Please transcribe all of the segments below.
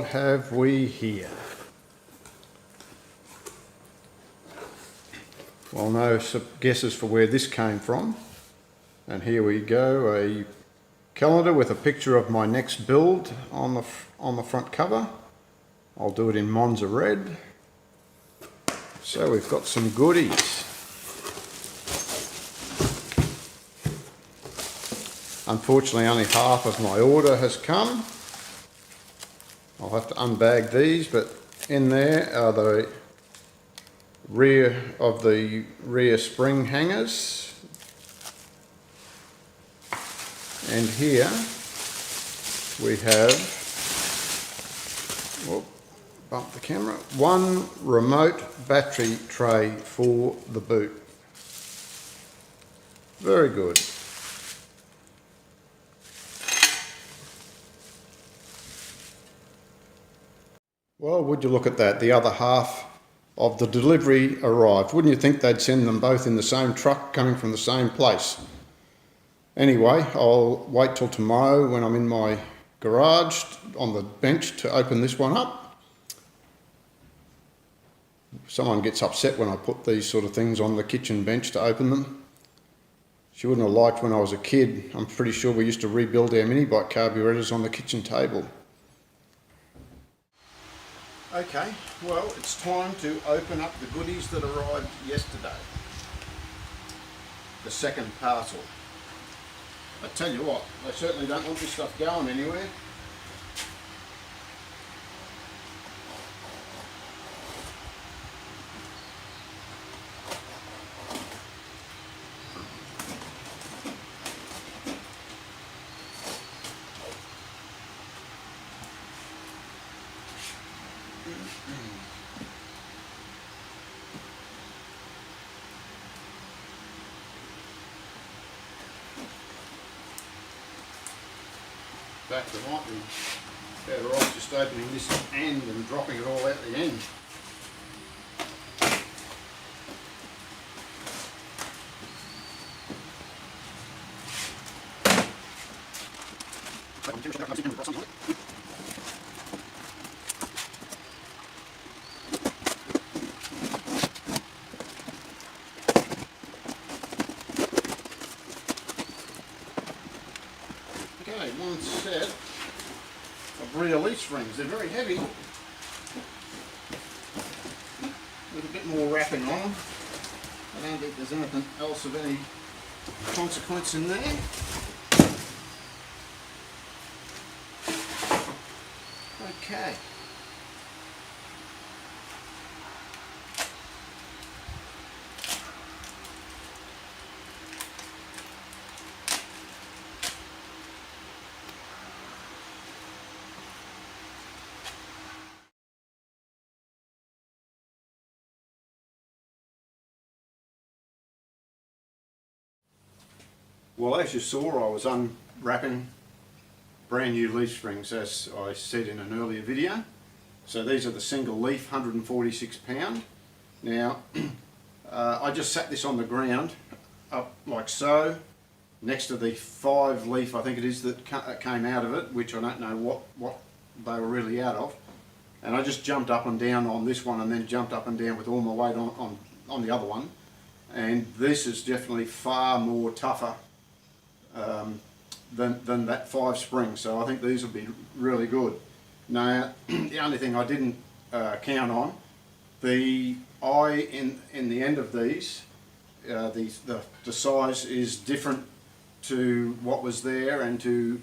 have we here? Well, no guesses for where this came from. And here we go, a calendar with a picture of my next build on the front cover. I'll do it in Monza red. So we've got some goodies. Unfortunately, only half of my order has come. I'll have to unbag these, but in there are the rear spring hangers. And here we have, whoop, bump the camera, one remote battery tray for the boot. Very good. Well, would you look at that, the other half of the delivery arrived. Wouldn't you think they'd send them both in the same truck coming from the same place? Anyway, I'll wait till tomorrow when I'm in my garage on the bench to open this one up. Someone gets upset when I put these sort of things on the kitchen bench to open them. She wouldn't have liked when I was a kid. I'm pretty sure we used to rebuild our mini bike carburetors on the kitchen table. Okay, well, it's time to open up the goodies that arrived yesterday. The second parcel. I tell you what, they certainly don't want this stuff going anywhere. In fact, I might be better off just opening this end and dropping it all out the end. Okay, one set of rear leaf rings. They're very heavy, with a bit more wrapping on them. I don't think there's anything else of any consequence in there. Okay. Well, as you saw, I was unwrapping brand new leaf springs, as I said in an earlier video. So these are the single leaf, 146 pound. Now, I just sat this on the ground, up like so, next to the 5 leaf, I think it is, that came out of it, which I don't know what they were really out of. And I just jumped up and down on this one, and then jumped up and down with all my weight on the other one. And this is definitely far more tougher than that 5 spring, so I think these will be really good. Now, the only thing I didn't count on, the eye in the end of these, the size is different to what was there, and to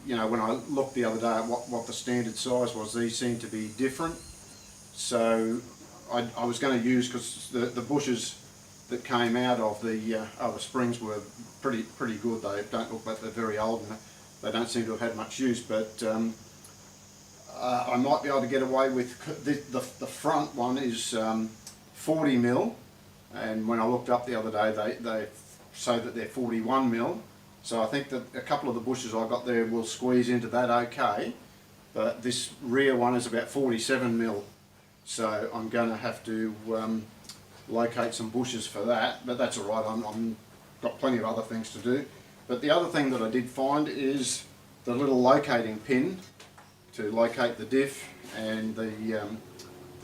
you know, when I looked the other day at what the standard size was, these seem to be different. So I was going to use, because the bushes that came out of the other springs were pretty good. They don't look like they're very old, and they don't seem to have had much use, but I might be able to get away with the front one is 40 mil, and when I looked up the other day, they say that they're 41 mil. So I think that a couple of the bushes I got there will squeeze into that okay, but this rear one is about 47 mil, so I'm going to have to locate some bushes for that, but that's alright. I'm got plenty of other things to do. But the other thing that I did find is the little locating pin to locate the diff, and the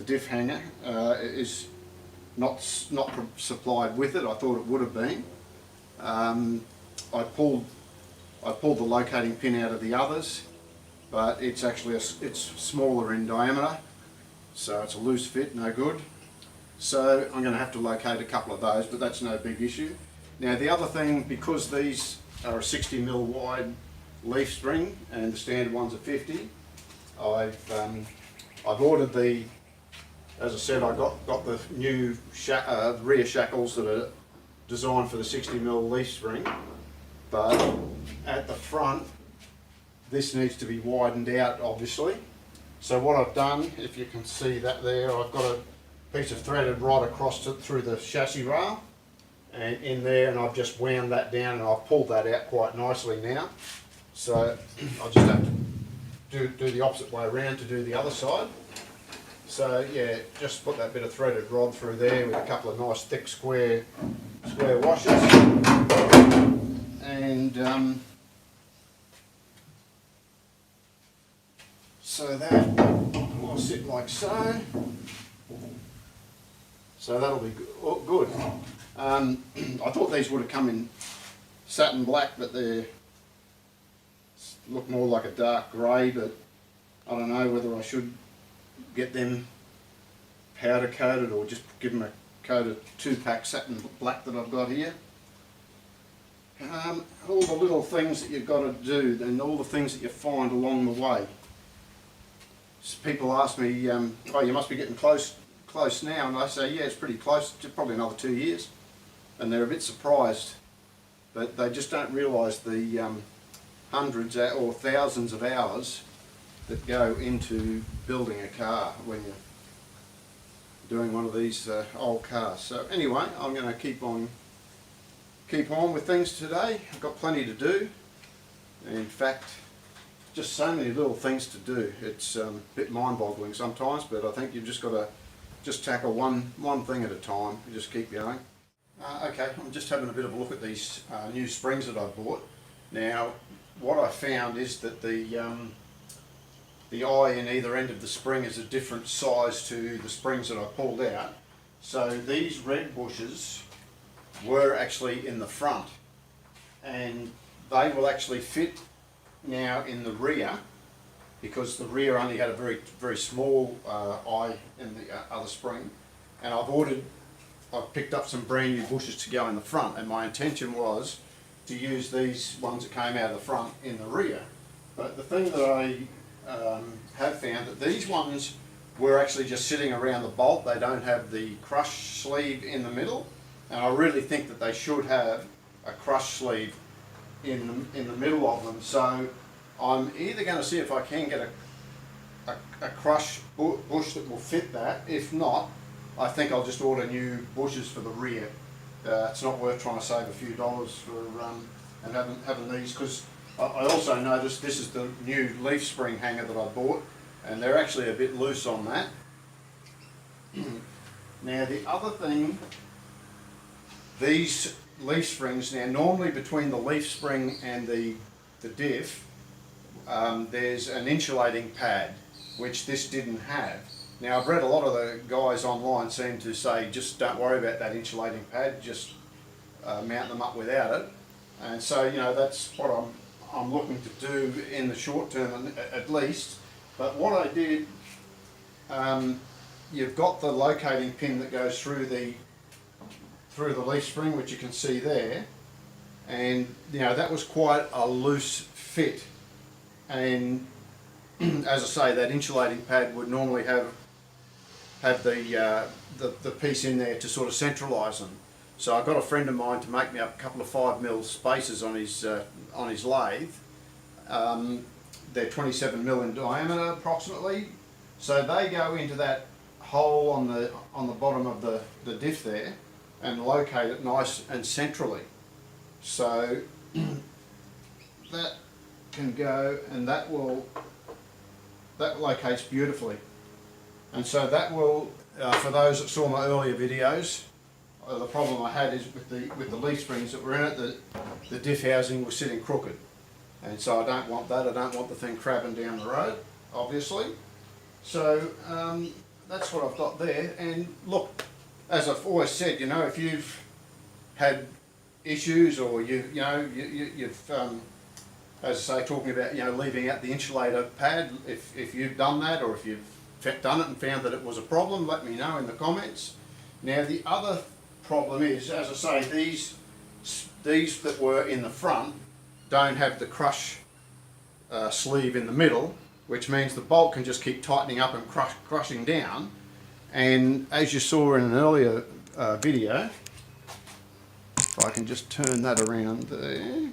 diff hanger is not supplied with it. I thought it would have been. I pulled the locating pin out of the others, but it's actually it's smaller in diameter, so it's a loose fit, no good. So I'm going to have to locate a couple of those, but that's no big issue. Now the other thing, because these are a 60mm wide leaf spring and the standard ones are 50, I've ordered the, as I said, I got the new rear shackles that are designed for the 60mm leaf spring, but at the front this needs to be widened out, obviously. So what I've done, if you can see that there, I've got a piece of threaded rod across through the chassis rail and in there, and I've just wound that down and I've pulled that out quite nicely now. So I'll just have to do the opposite way around to do the other side. So yeah, just put that bit of threaded rod through there with a couple of nice thick square washers, and so that will sit like so. So that'll be good. I thought these would have come in satin black, but they look more like a dark grey, but I don't know whether I should get them powder coated or just give them a coat of 2-pack satin black that I've got here. All the little things that you've got to do and all the things that you find along the way. People ask me, oh, you must be getting close now, and I say, yeah, it's pretty close, probably another 2 years. And they're a bit surprised, but they just don't realise the hundreds or thousands of hours that go into building a car when you're doing one of these old cars. So anyway, I'm going to keep on with things today. I've got plenty to do. In fact, just so many little things to do. It's a bit mind-boggling sometimes, but I think you've just got to just tackle one thing at a time and just keep going. Okay, I'm just having a bit of a look at these new springs that I bought. Now, what I found is that the eye in either end of the spring is a different size to the springs that I pulled out. So these red bushes were actually in the front, and they will actually fit now in the rear, because the rear only had a very small eye in the other spring, and I've picked up some brand new bushes to go in the front, and my intention was to use these ones that came out of the front in the rear. But the thing that I have found, that these ones were actually just sitting around the bolt. They don't have the crush sleeve in the middle, and I really think that they should have a crush sleeve in the middle of them. So I'm either going to see if I can get a crush bush that will fit that. If not, I think I'll just order new bushes for the rear. It's not worth trying to save a few dollars for and having these, because I also noticed this is the new leaf spring hanger that I bought, and they're actually a bit loose on that. Now the other thing, these leaf springs, now normally between the leaf spring and the diff, there's an insulating pad, which this didn't have. Now I've read a lot of the guys online seem to say just don't worry about that insulating pad, just mount them up without it. And so, you know, that's what I'm looking to do in the short term at least. But what I did, you've got the locating pin that goes through the leaf spring, which you can see there, and you know that was quite a loose fit, and as I say, that insulating pad would normally have the piece in there to sort of centralise them. So I got a friend of mine to make me up a couple of 5mm spacers on his lathe. They're 27mm in diameter approximately, so they go into that hole on the bottom of the diff there and locate it nice and centrally. So that can go, and that locates beautifully. And so that will, for those that saw my earlier videos, the problem I had is with the leaf springs that were in it, the diff housing was sitting crooked, and so I don't want that. I don't want the thing crabbing down the road. obviously. So that's what I've got there. And look, as I've always said, you know, if you've had issues or you've as I say, talking about, you know, leaving out the insulator pad, if you've done that, or if you've done it and found that it was a problem, let me know in the comments. Now the other problem is, as I say, these that were in the front don't have the crush sleeve in the middle, which means the bolt can just keep tightening up and crushing down. And as you saw in an earlier video, if I can just turn that around there.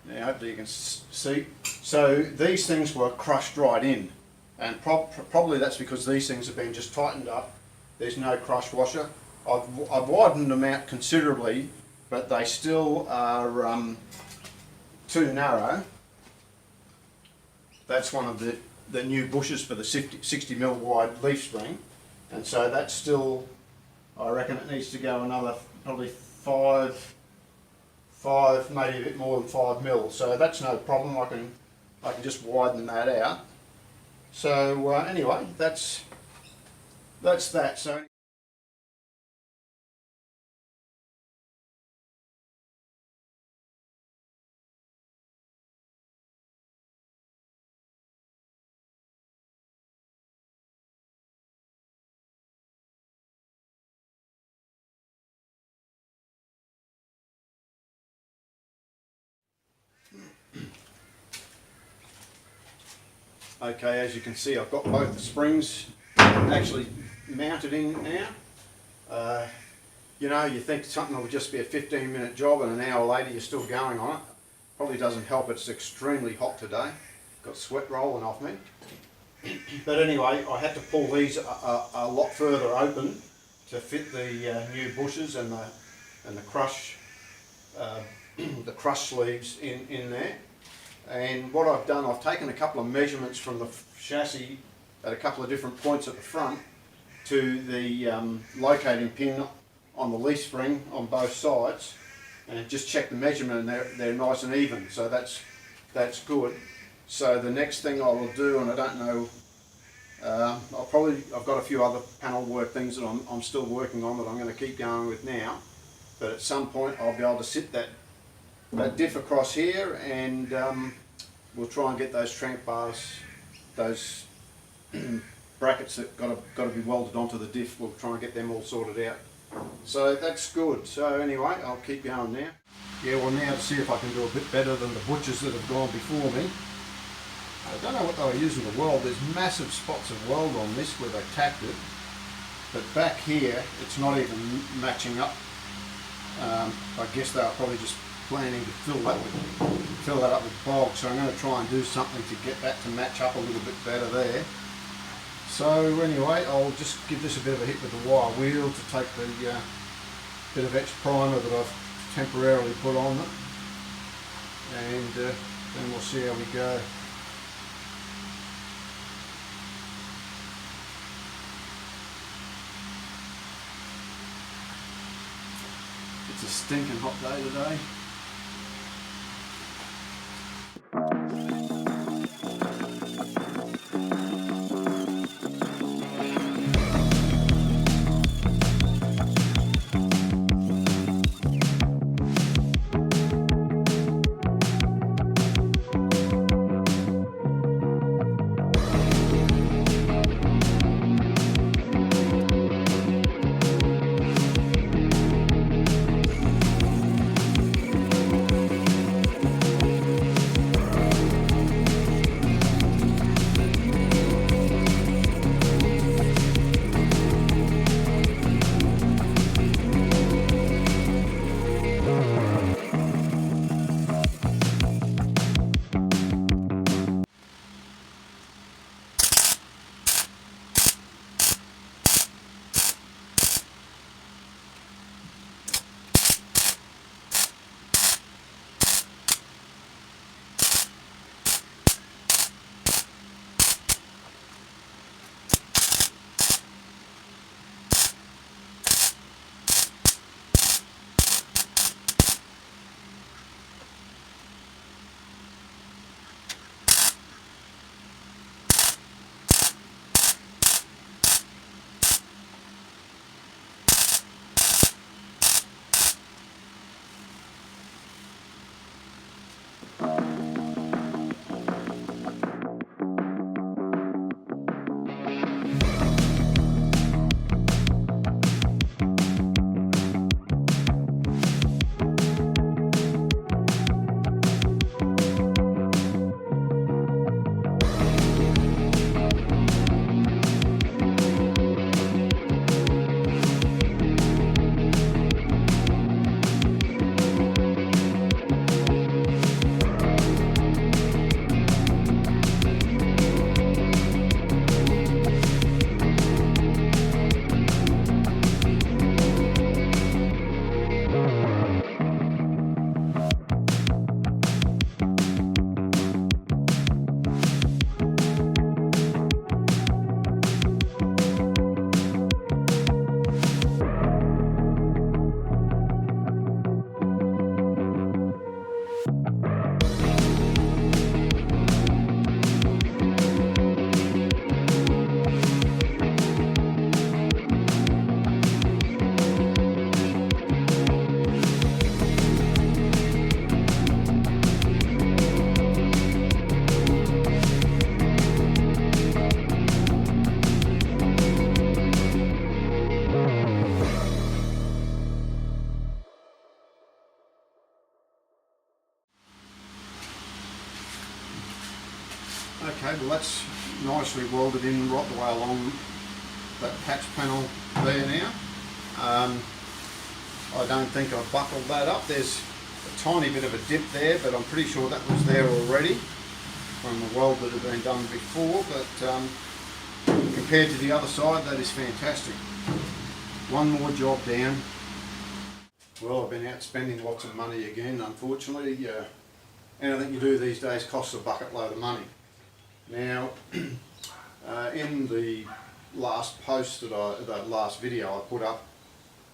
Now hopefully you can see. So these things were crushed right in, and probably that's because these things have been just tightened up. There's no crush washer. I've widened them out considerably, but they still are too narrow. That's one of the new bushes for the 60mm wide leaf spring, and so that's still, I reckon it needs to go another probably 5, maybe a bit more than 5mm. So that's no problem. I can just widen that out. So anyway, that's that. So. Okay, as you can see, I've got both the springs actually mounted in now. You know, you think something will just be a 15-minute job and an hour later you're still going on it. Probably doesn't help, it's extremely hot today. Got sweat rolling off me. But anyway, I had to pull these a lot further open to fit the new bushes and the crush sleeves in there. And what I've done, I've taken a couple of measurements from the chassis at a couple of different points at the front to the locating pin on the leaf spring on both sides, and just check the measurement, and they're nice and even, so that's good. So the next thing I will do, and I don't know, I've got a few other panel work things that I'm still working on that I'm going to keep going with now, but at some point I'll be able to sit that diff across here, and we'll try and get those trank bars, those brackets that got to be welded onto the diff, we'll try and get them all sorted out. So that's good. So anyway, I'll keep going now. Yeah, well, now to see if I can do a bit better than the butchers that have gone before me. I don't know what they were using to weld. There's massive spots of weld on this where they tacked it, but back here it's not even matching up. I guess they were probably just planning to fill that up with bog, so I'm going to try and do something to get that to match up a little bit better there. So anyway, I'll just give this a bit of a hit with the wire wheel to take the bit of extra primer that I've temporarily put on it, and then we'll see how we go. It's a stinking hot day today. well that's nicely welded in right the way along that patch panel there now. I don't think I've buckled that up. There's a tiny bit of a dip there, but I'm pretty sure that was there already from the weld that had been done before, but compared to the other side, that is fantastic. One more job down. Well, I've been out spending lots of money again, unfortunately. Anything you do these days costs a bucket load of money. Now, in the last post that last video I put up,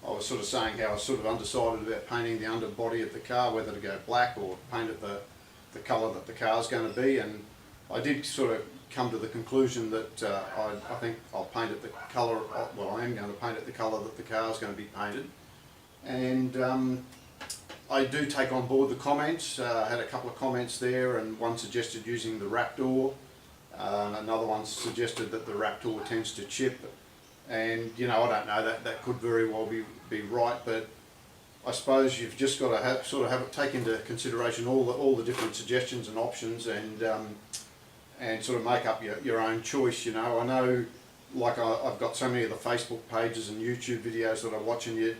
I was sort of saying how I was sort of undecided about painting the underbody of the car, whether to go black or paint it the colour that the car's going to be, and I did sort of come to the conclusion that I think I'll paint it the colour, well I am going to paint it the colour that the car's going to be painted. And I do take on board the comments. I had a couple of comments there, and one suggested using the Raptor, another one suggested that the Raptor tends to chip. And you know, I don't know, that could very well be right, but I suppose you've just got to take into consideration all the different suggestions and options, and sort of make up your own choice. You know, I know, like I've got so many of the Facebook pages and YouTube videos that I watch, and you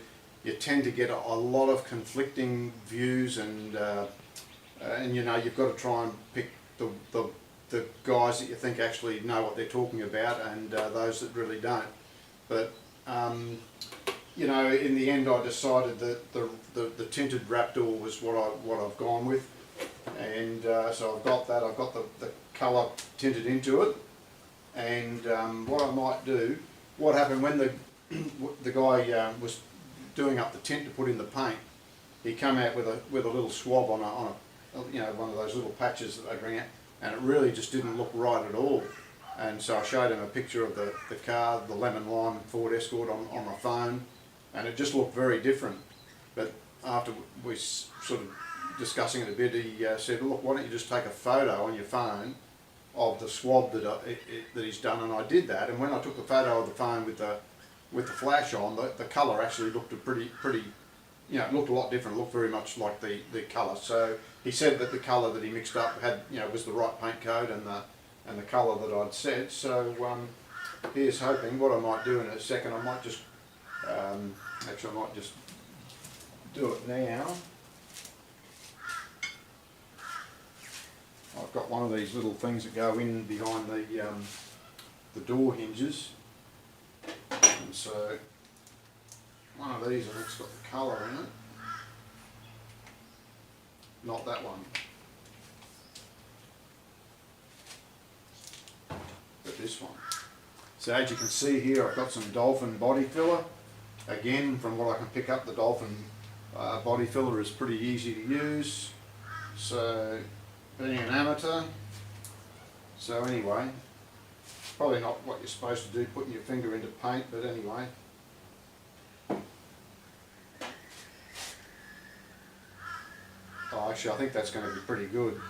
tend to get a lot of conflicting views, and you know, you've got to try and pick the guys that you think actually know what they're talking about, and those that really don't. But you know, in the end, I decided that the tinted Raptor was what I've gone with, and so I've got that. I've got the colour tinted into it, and what I might do, what happened when the guy was doing up the tint to put in the paint, he came out with a little swab on a you know, one of those little patches that they bring out, and it really just didn't look right at all. And so I showed him a picture of the car, the lemon lime Ford Escort on my phone, and it just looked very different. But after we sort of discussing it a bit, he said, look, why don't you just take a photo on your phone of the swab that he's done, and I did that. And when I took the photo of the phone with the flash on, the colour actually looked pretty, you know, it looked a lot different. It looked very much like the colour. So he said that the colour that he mixed up had, you know, was the right paint code and the colour that I'd said. So here's hoping. What I might do in a second, I might just actually I might just do it now. I've got one of these little things that go in behind the door hinges, and so one of these, and it's got the colour in it. Not that one, but this one. So as you can see here, I've got some Dolphin body filler. Again, from what I can pick up, the Dolphin body filler is pretty easy to use. So, being an amateur, so anyway, probably not what you're supposed to do, putting your finger into paint, but anyway. Oh, actually I think that's going to be pretty good.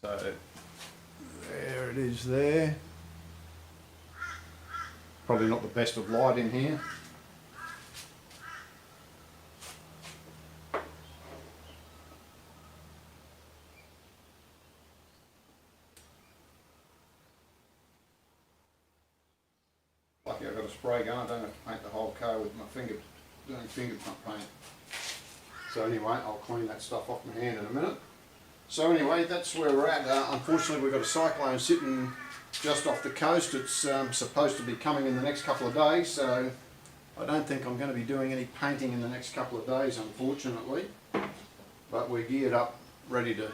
So there it is there. Probably not the best of light in here. Lucky I've got a spray gun, I don't have to paint the whole car with my finger, doing fingerprint paint. So anyway, I'll clean that stuff off my hand in a minute. So anyway, that's where we're at. Unfortunately, we've got a cyclone sitting just off the coast. It's supposed to be coming in the next couple of days, so I don't think I'm going to be doing any painting in the next couple of days, unfortunately. But we're geared up, ready to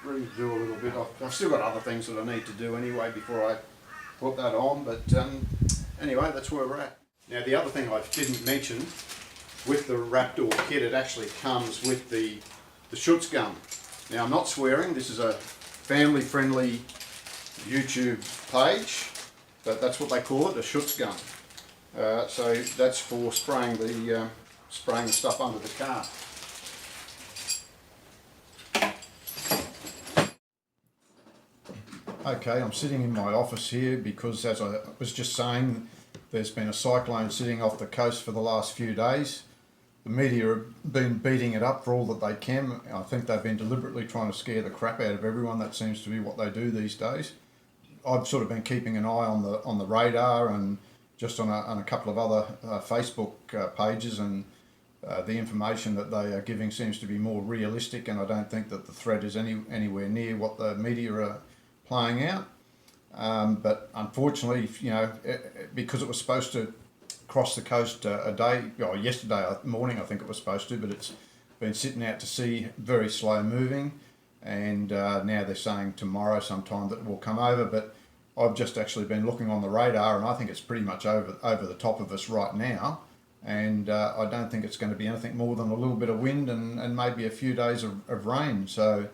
do a little bit. I've still got other things that I need to do anyway before I put that on. But anyway, that's where we're at. Now, the other thing I didn't mention, with the Raptor kit, it actually comes with the Schutz gun. Now, I'm not swearing, this is a family-friendly YouTube page, but that's what they call it, a Schutz gun. So that's for spraying the stuff under the car. Okay, I'm sitting in my office here because, as I was just saying, there's been a cyclone sitting off the coast for the last few days. The media have been beating it up for all that they can. I think they've been deliberately trying to scare the crap out of everyone. That seems to be what they do these days. I've sort of been keeping an eye on the radar and just on a couple of other Facebook pages, and the information that they are giving seems to be more realistic, and I don't think that the threat is anywhere near what the media are playing out. But unfortunately, because it was supposed to cross the coast yesterday morning, I think it was supposed to, but it's been sitting out to sea, very slow moving, and now they're saying tomorrow sometime that it will come over. But I've just actually been looking on the radar, and I think it's pretty much over the top of us right now, and I don't think it's going to be anything more than a little bit of wind and maybe a few days of rain. So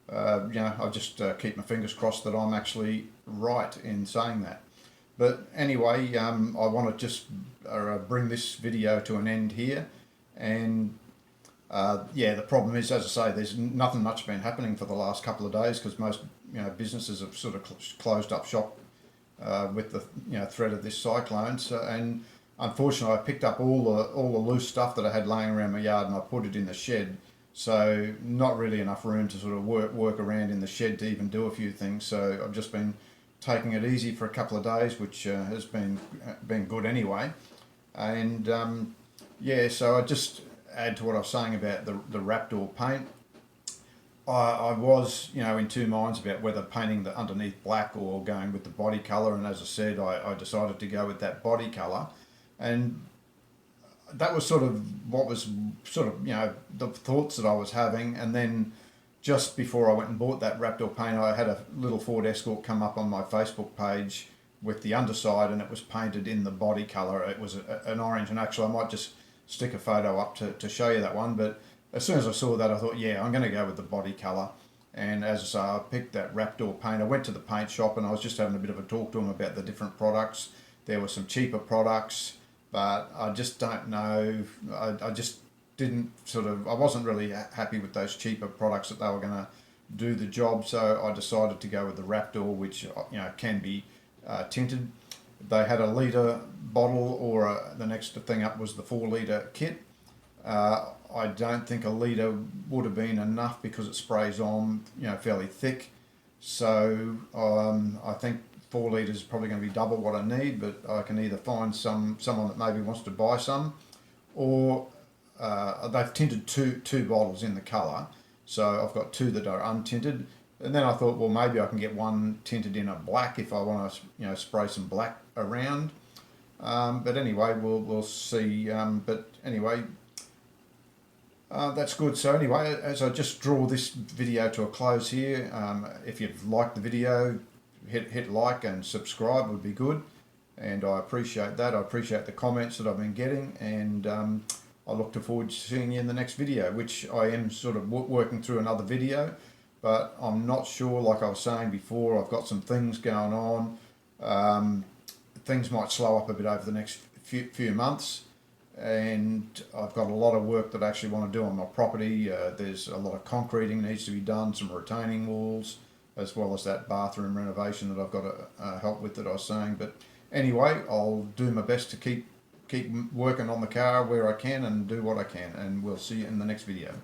I just keep my fingers crossed that I'm actually right in saying that. But anyway, I want to just bring this video to an end here, and the problem is, as I say, there's nothing much been happening for the last couple of days because most businesses have sort of closed up shop with the threat of this cyclone. So, and unfortunately, I picked up all the loose stuff that I had laying around my yard and I put it in the shed. So not really enough room to sort of work around in the shed to even do a few things. So I've just been taking it easy for a couple of days, which has been good anyway. And so I just add to what I was saying about the Raptor paint. I was in two minds about whether painting the underneath black or going with the body colour, and as I said, I decided to go with that body colour, and that was sort of what was the thoughts that I was having. And then just before I went and bought that Raptor paint, I had a little Ford Escort come up on my Facebook page with the underside, and it was painted in the body colour. It was an orange, and actually I might just stick a photo up to show you that one. But as soon as I saw that, I thought, yeah, I'm going to go with the body colour. And as I say, I picked that Raptor paint. I went to the paint shop and I was just having a bit of a talk to them about the different products. There were some cheaper products, but I just don't know. I just didn't I wasn't really happy with those cheaper products that they were going to do the job. So I decided to go with the Raptor, which can be tinted. They had a litre bottle, or the next thing up was the 4 litre kit. I don't think a litre would have been enough because it sprays on fairly thick. So I think 4 litres is probably going to be double what I need, but I can either find someone that maybe wants to buy some, or they've tinted two bottles in the colour, so I've got 2 that are untinted. And then I thought, well, maybe I can get one tinted in a black if I want to spray some black around. But anyway, we'll see. But anyway, that's good. So anyway, as I just draw this video to a close here, if you've liked the video, hit like and subscribe would be good, and I appreciate that. I appreciate the comments that I've been getting, and I look forward to seeing you in the next video, which I am sort of working through another video, but I'm not sure. Like I was saying before, I've got some things going on. Things might slow up a bit over the next few months, and I've got a lot of work that I actually want to do on my property. There's a lot of concreting needs to be done, some retaining walls, as well as that bathroom renovation that I've got to help with that I was saying. But anyway, I'll do my best to keep working on the car where I can and do what I can, and we'll see you in the next video.